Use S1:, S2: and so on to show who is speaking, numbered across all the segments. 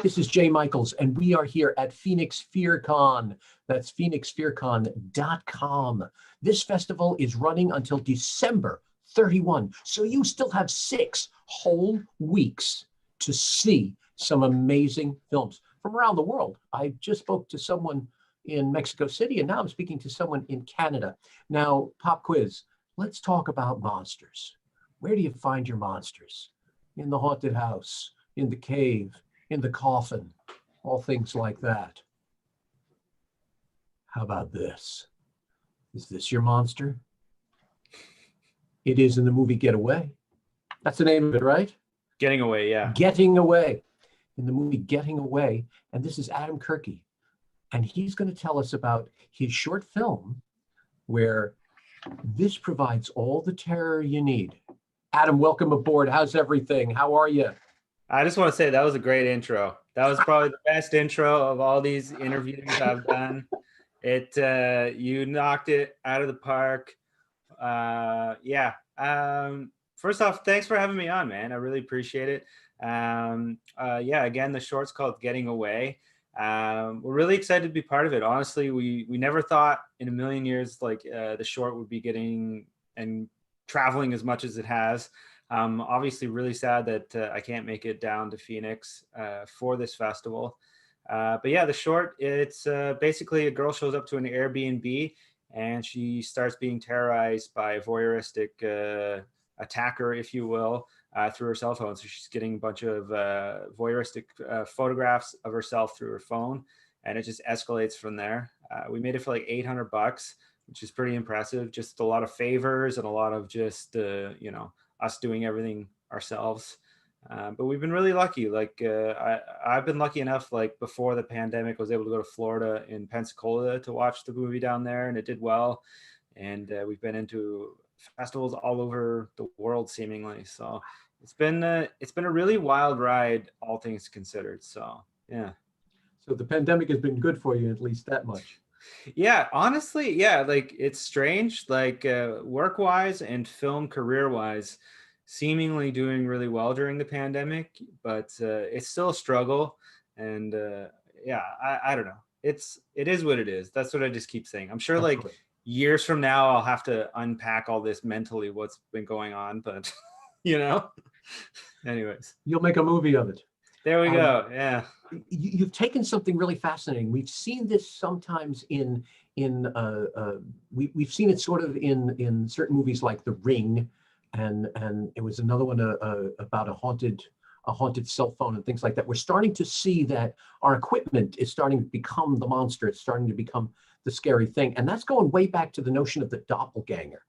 S1: This is Jay Michaels, and we are here at Phoenix FearCON. That's phoenixfearcon.com. This festival is running until December 31, so you still have 6 whole weeks to see some amazing films from around the world. I just spoke to someone in Mexico City, and now I'm speaking to someone in Canada. Now, pop quiz, let's talk about monsters. Where do you find your monsters? In the haunted house, in the cave, in the coffin, all things like that. How about this? Is this your monster? It is in the movie Get Away. That's the name of it, right?
S2: Getting Away, yeah.
S1: Getting Away. In the movie Getting Away. And this is Adam Kirkey. And he's going to tell us about his short film where this provides all the terror you need. Adam, welcome aboard. How's everything? How are you?
S2: I just want to say that was a great intro. That was probably the best intro of all these interviews I've done. You knocked it out of the park. First off, thanks for having me on, man. I really appreciate it. Again, the short's called Getting Away. We're really excited to be part of it. Honestly, we never thought in a million years the short would be getting and traveling as much as it has. Obviously really sad that I can't make it down to Phoenix for this festival. But yeah, the short, it's basically a girl shows up to an Airbnb and she starts being terrorized by a voyeuristic attacker, if you will, through her cell phone. So she's getting a bunch of voyeuristic photographs of herself through her phone, and it just escalates from there. We made it for like $800, which is pretty impressive. Just a lot of favors and a lot of just, us doing everything ourselves. But we've been really lucky. I've been lucky enough, before the pandemic, I was able to go to Florida in Pensacola to watch the movie down there, and it did well. And we've been into festivals all over the world seemingly. So it's been a really wild ride, all things considered. So yeah.
S1: So the pandemic has been good for you, at least that much.
S2: Yeah, honestly, yeah, it's strange, work-wise and film career-wise, seemingly doing really well during the pandemic, but it's still a struggle. And I don't know. It is what it is. That's what I just keep saying. I'm sure years from now, I'll have to unpack all this mentally, what's been going on, but anyways.
S1: You'll make a movie of it.
S2: There we go. Yeah.
S1: You've taken something really fascinating. We've seen this sometimes we've seen it sort of in certain movies like The Ring, and it was another one about a haunted cell phone and things like that. We're starting to see that our equipment is starting to become the monster. It's starting to become the scary thing, and that's going way back to the notion of the doppelganger.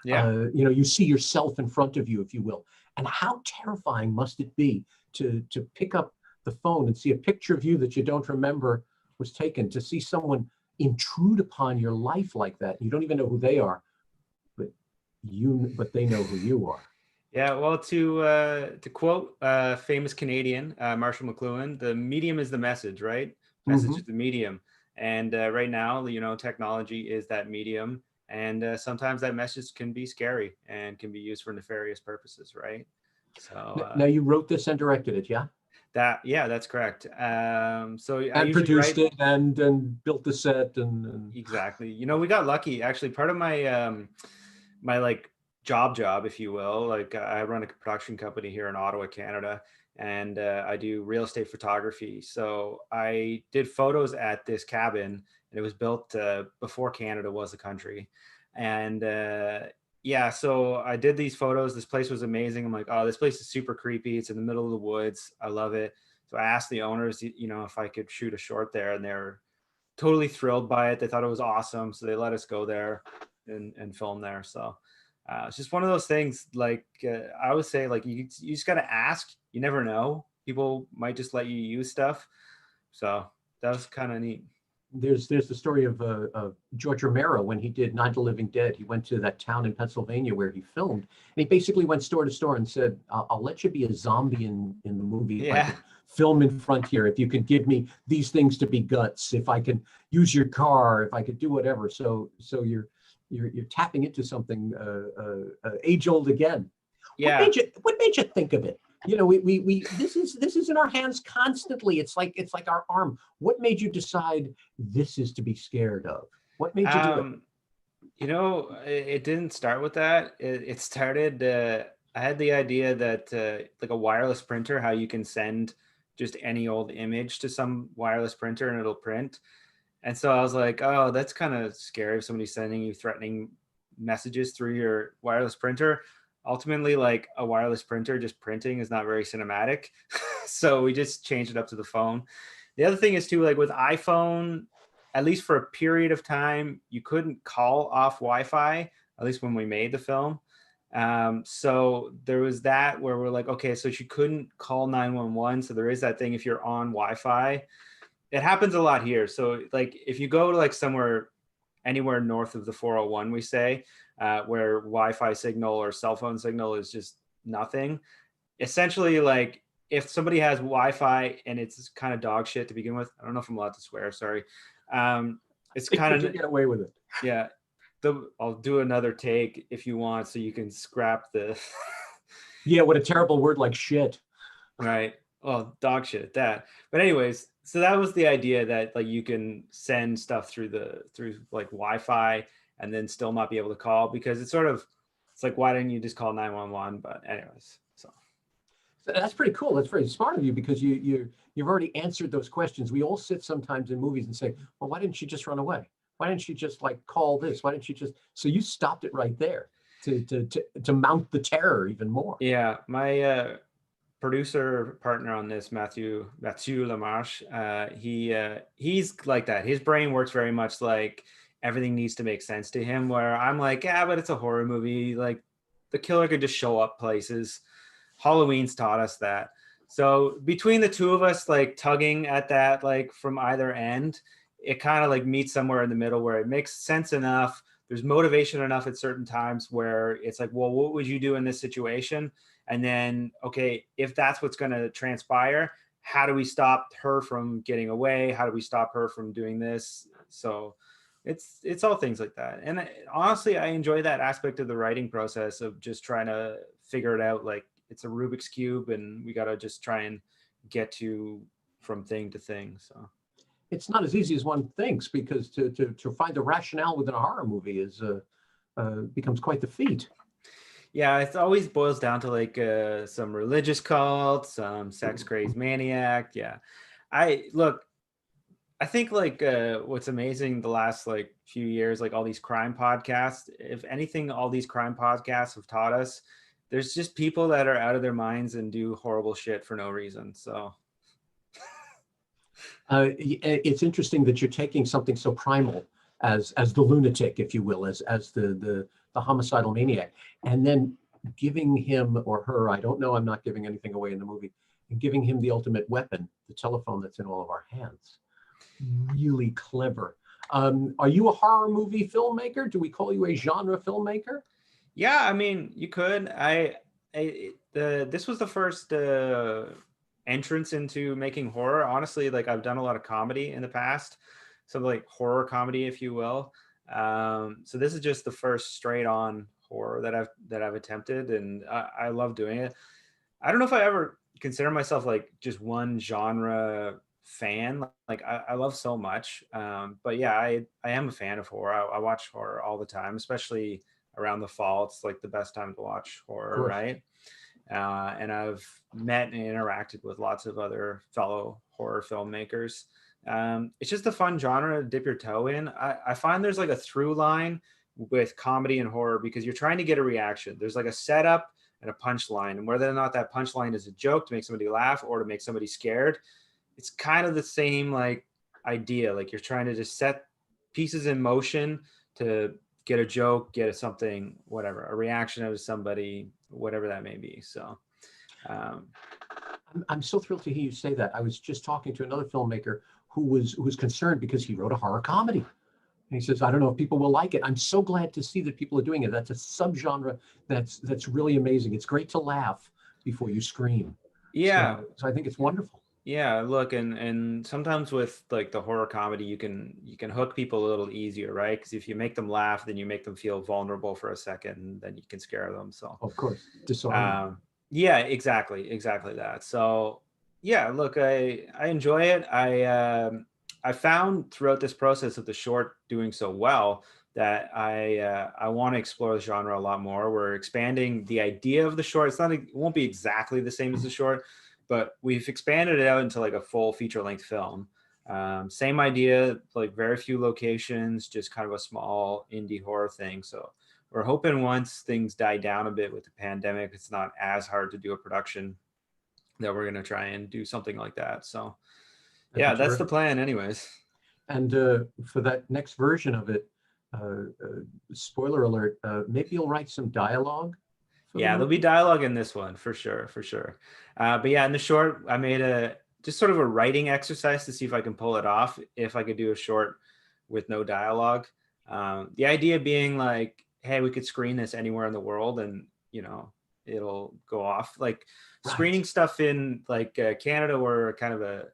S2: Yeah.
S1: You see yourself in front of you, if you will. And how terrifying must it be to pick up the phone and see a picture of you that you don't remember was taken, to see someone intrude upon your life like that. You don't even know who they are, but they know who you are.
S2: Yeah, well, to quote famous Canadian Marshall McLuhan, the medium is the message, right? Message is the medium. And right now, technology is that medium. And sometimes that message can be scary and can be used for nefarious purposes, right? So
S1: now you wrote this and directed it, yeah?
S2: That's correct. I
S1: produced it and built the set and
S2: exactly. We got lucky. Actually, part of my my job, if you will. I run a production company here in Ottawa, Canada, and I do real estate photography. So I did photos at this cabin, and it was built before Canada was a country. And so I did these photos. This place was amazing. I'm like, oh, this place is super creepy. It's in the middle of the woods. I love it. So I asked the owners, if I could shoot a short there, and they're totally thrilled by it. They thought it was awesome. So they let us go there and film there. So it's just one of those things. I always say, you just got to ask. You never know. People might just let you use stuff. So that was kind of neat.
S1: There's the story of George Romero when he did Night of the Living Dead. He went to that town in Pennsylvania where he filmed, and he basically went store to store and said, I'll let you be a zombie in the movie. If I can film in front here, if you could give me these things to be guts, if I can use your car, if I could do whatever. So you're tapping into something age old again.
S2: Yeah.
S1: What made you think of it? we this is in our hands constantly. It's like our arm. What made you decide this is to be scared of? What made you do it?
S2: It didn't start with that. It started. I had the idea that like a wireless printer, how you can send just any old image to some wireless printer and it'll print. And so I was like, oh, that's kind of scary if somebody's sending you threatening messages through your wireless printer. Ultimately, like a wireless printer just printing is not very cinematic. So we just changed it up to the phone. The other thing is too, like with iPhone, at least for a period of time, you couldn't call off Wi-Fi, at least when we made the film. So there was that where we're like, okay, so she couldn't call 911. So there is that thing if you're on Wi-Fi. It happens a lot here. So like if you go to like somewhere anywhere north of the 401, we say, where Wi-Fi signal or cell phone signal is just nothing. Essentially, like if somebody has Wi-Fi and it's kind of dog shit to begin with, I don't know if I'm allowed to swear, sorry. It's kind of,
S1: get away with it.
S2: yeah. I'll do another take if you want, so you can scrap the.
S1: Yeah, what a terrible word like shit.
S2: Right. Oh, dog shit, that. But anyways, so that was the idea that like you can send stuff through like Wi-Fi and then still not be able to call, because it's like, why didn't you just call 911? But anyways, so
S1: That's pretty cool. That's very smart of you, because you've already answered those questions. We all sit sometimes in movies and say, well, why didn't she just run away? Why didn't she just like call this? Why didn't she just? So you stopped it right there to mount the terror even more.
S2: yeah, my producer partner on this, Matthew Lamarche, he's like that. His brain works very much like everything needs to make sense to him, where I'm like, yeah, but it's a horror movie, like the killer could just show up places. Halloween's taught us that. So between the two of us, like tugging at that, like from either end, it kind of like meets somewhere in the middle where it makes sense enough. There's motivation enough at certain times where it's like, well, what would you do in this situation? And then, okay, if that's what's going to transpire, how do we stop her from getting away? How do we stop her from doing this? So it's all things like that. And honestly, I enjoy that aspect of the writing process of just trying to figure it out. Like it's a Rubik's Cube and we got to just try and get to from thing to thing. So
S1: It's not as easy as one thinks, because to find the rationale within a horror movie is becomes quite the feat.
S2: yeah, it always boils down to like some religious cult, some sex crazed maniac. Yeah. I think like what's amazing the last like few years, like all these crime podcasts, if anything, all these crime podcasts have taught us there's just people that are out of their minds and do horrible shit for no reason. So
S1: It's interesting that you're taking something so primal as the lunatic, if you will, as the homicidal maniac, and then giving him or her, I don't know, I'm not giving anything away in the movie, and giving him the ultimate weapon, the telephone that's in all of our hands. Really clever. Are you a horror movie filmmaker? Do we call you a genre filmmaker?
S2: yeah, I mean, you could. This was the first entrance into making horror. Honestly, like I've done a lot of comedy in the past, some like horror comedy, if you will. So this is just the first straight on horror that I've attempted, and I love doing it. I don't know if I ever consider myself like just one genre fan. Like I love so much. But yeah, I am a fan of horror. I watch horror all the time, especially around the fall. It's like the best time to watch horror, right? And I've met and interacted with lots of other fellow horror filmmakers. It's just a fun genre to dip your toe in. I find there's like a through line with comedy and horror because you're trying to get a reaction. There's like a setup and a punchline, and whether or not that punchline is a joke to make somebody laugh or to make somebody scared, it's kind of the same like idea. Like you're trying to just set pieces in motion to get a joke, get a something, whatever, a reaction out of somebody, whatever that may be. So
S1: I'm so thrilled to hear you say that. I was just talking to another filmmaker who was concerned because he wrote a horror comedy. And he says, I don't know if people will like it. I'm so glad to see that people are doing it. That's a subgenre that's really amazing. It's great to laugh before you scream.
S2: yeah.
S1: So I think it's wonderful.
S2: Yeah, look, and sometimes with like the horror comedy, you can hook people a little easier, right? Because if you make them laugh, then you make them feel vulnerable for a second, and then you can scare them. So
S1: Of course, disarming.
S2: Yeah, exactly that. So yeah, look, I enjoy it. I found throughout this process of the short doing so well that I want to explore the genre a lot more. We're expanding the idea of the short. It won't be exactly the same as the short, but we've expanded it out into like a full feature length film. Same idea, like very few locations, just kind of a small indie horror thing. So we're hoping once things die down a bit with the pandemic, it's not as hard to do a production, that we're going to try and do something like that. So
S1: That'd be
S2: yeah, that's the
S1: terrific.
S2: plan anyways.
S1: And for that next version of it, spoiler alert, maybe you'll write some dialogue for the
S2: Yeah, there'll be
S1: movie.
S2: dialogue in this one for sure, for sure. But yeah, in the short, I made a just sort of a writing exercise to see if I can pull it off, if I could do a short with no dialogue. The idea being like, hey, we could screen this anywhere in the world, and it'll go off. Like
S1: Right.
S2: screening stuff in like Canada, we're kind of a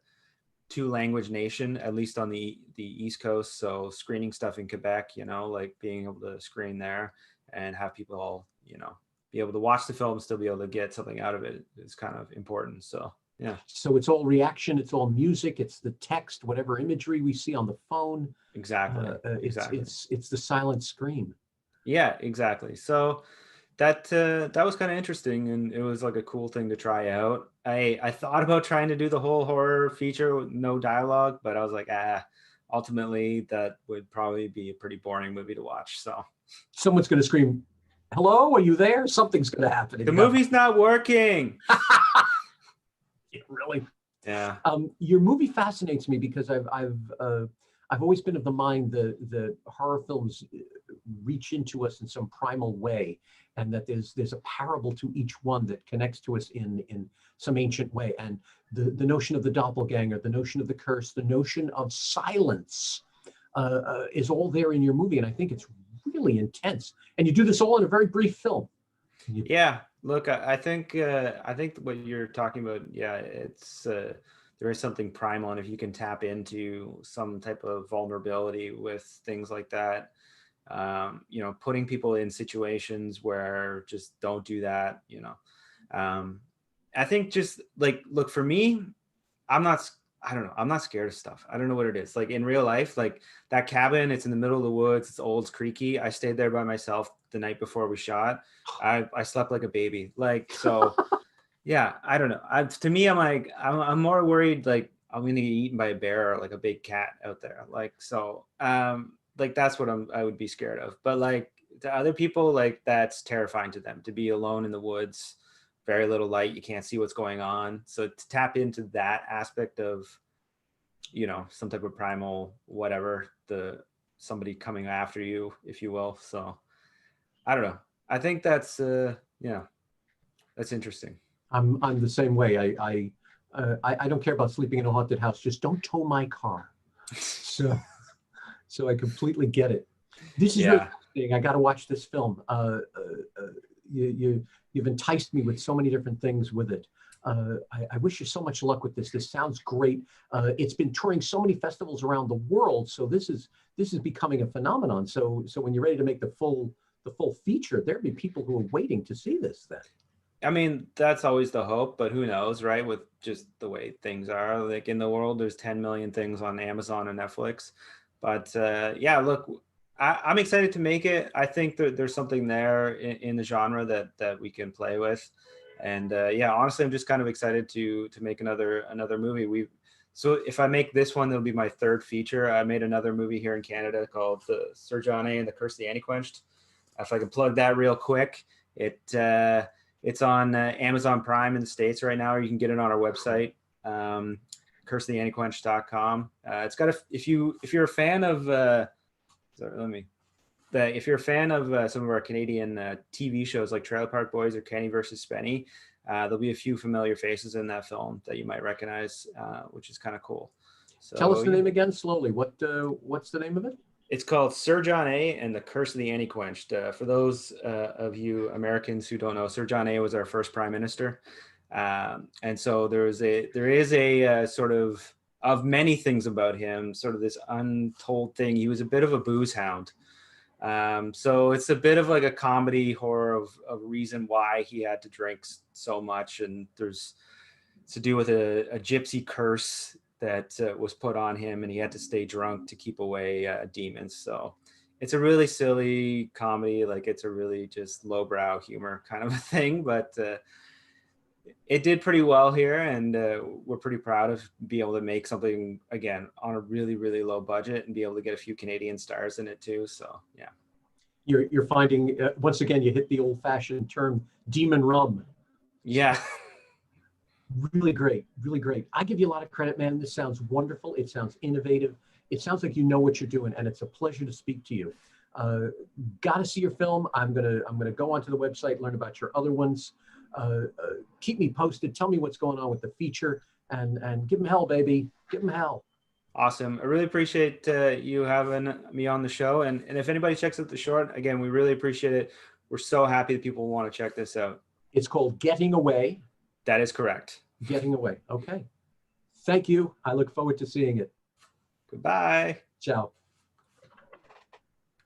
S2: two language nation, at least on the East Coast. So screening stuff in Quebec, like being able to screen there and have people all, be able to watch the film, still be able to get something out of it is kind of important. So yeah,
S1: So it's all reaction, it's all music, it's the text, whatever imagery we see on the phone.
S2: exactly, exactly.
S1: It's the silent scream.
S2: Yeah, exactly. So that was kind of interesting, and it was like a cool thing to try out. I thought about trying to do the whole horror feature with no dialogue, but I was like, ultimately that would probably be a pretty boring movie to watch. So
S1: Someone's going to scream, "Hello, are you there?" Something's going to happen, and
S2: the
S1: you have
S2: movie's not working.
S1: really.
S2: Yeah.
S1: Your movie fascinates me because I've always been of the mind the horror films reach into us in some primal way, and that there's a parable to each one that connects to us in some ancient way. And the notion of the doppelganger, the notion of the curse, the notion of silence is all there in your movie, and I think it's really intense. And you do this all in a very brief film. You,
S2: Yeah, look, I think what you're talking about, yeah, it's there is something primal, and if you can tap into some type of vulnerability with things like that, putting people in situations where just don't do that. Um, I think just like, look, for me, I'm not, I don't know, I'm not scared of stuff. I don't know what it is. Like in real life, like that cabin, it's in the middle of the woods, it's old, it's creaky. I stayed there by myself the night before we shot. I slept like a baby. Like, so yeah, I don't know. To me, I'm more worried like I'm gonna get eaten by a bear or like a big cat out there. Like, so like that's what I would be scared of. But like to other people, like that's terrifying to them to be alone in the woods, very little light, you can't see what's going on. So to tap into that aspect of, some type of primal whatever, the somebody coming after you, if you will. So I don't know. I think that's yeah, that's interesting.
S1: I'm the same way. I don't care about sleeping in a haunted house. Just don't tow my car. So so I completely get it. This is really
S2: Yeah.
S1: fascinating. I got to watch this film. You've enticed me with so many different things with it. I wish you so much luck with this. This sounds great. It's been touring so many festivals around the world, so this is becoming a phenomenon. So when you're ready to make the full feature, there'd be people who are waiting to see this. Then
S2: I mean, that's always the hope, but who knows, right? With just the way things are, like in the world, there's 10 million things on Amazon and Netflix. But yeah, look, I'm excited to make it. I think that there's something there in the genre that we can play with. And yeah, honestly, I'm just kind of excited to make another movie. So if I make this one, it'll be my third feature. I made another movie here in Canada called The Sir John A. and the Curse of the Anti-Quenched. If I can plug that real quick, it's on Amazon Prime in the States right now, or you can get it on our website, curseoftheantiquench.com. It's got if you're a fan of sorry, if you're a fan of some of our Canadian TV shows like Trailer Park Boys or Kenny versus Spenny, there'll be a few familiar faces in that film that you might recognize, which is kind of cool.
S1: tell us
S2: So
S1: the
S2: yeah,
S1: name again slowly. What's the name of it?
S2: it's called Sir John A. and the Curse of the Anti-Quenched. For those of you Americans who don't know, Sir John A. was our first prime minister, and so there is a sort of many things about him, sort of this untold thing. He was a bit of a booze hound, So it's a bit of like a comedy horror of reason why he had to drink so much, and there's to do with a gypsy curse that was put on him, and he had to stay drunk to keep away demons. So it's a really silly comedy, like it's a really just lowbrow humor kind of a thing, but it did pretty well here, and we're pretty proud of being able to make something again on a really, really low budget and be able to get a few Canadian stars in it too. So yeah.
S1: You're finding, once again, you hit the old-fashioned term, demon rum.
S2: Yeah.
S1: Really great, really great. I give you a lot of credit, man. This sounds wonderful. It sounds innovative. It sounds like you know what you're doing, and it's a pleasure to speak to you. Got to see your film. I'm gonna go onto the website, learn about your other ones. Keep me posted. Tell me what's going on with the feature, and give them hell, baby. Give them hell.
S2: Awesome. I really appreciate you having me on the show. And if anybody checks out the short, again, we really appreciate it. We're so happy that people want to check this out.
S1: It's called Getting Away.
S2: That is correct.
S1: Getting Away. Okay. Thank you. I look forward to seeing it.
S2: Goodbye.
S1: Ciao.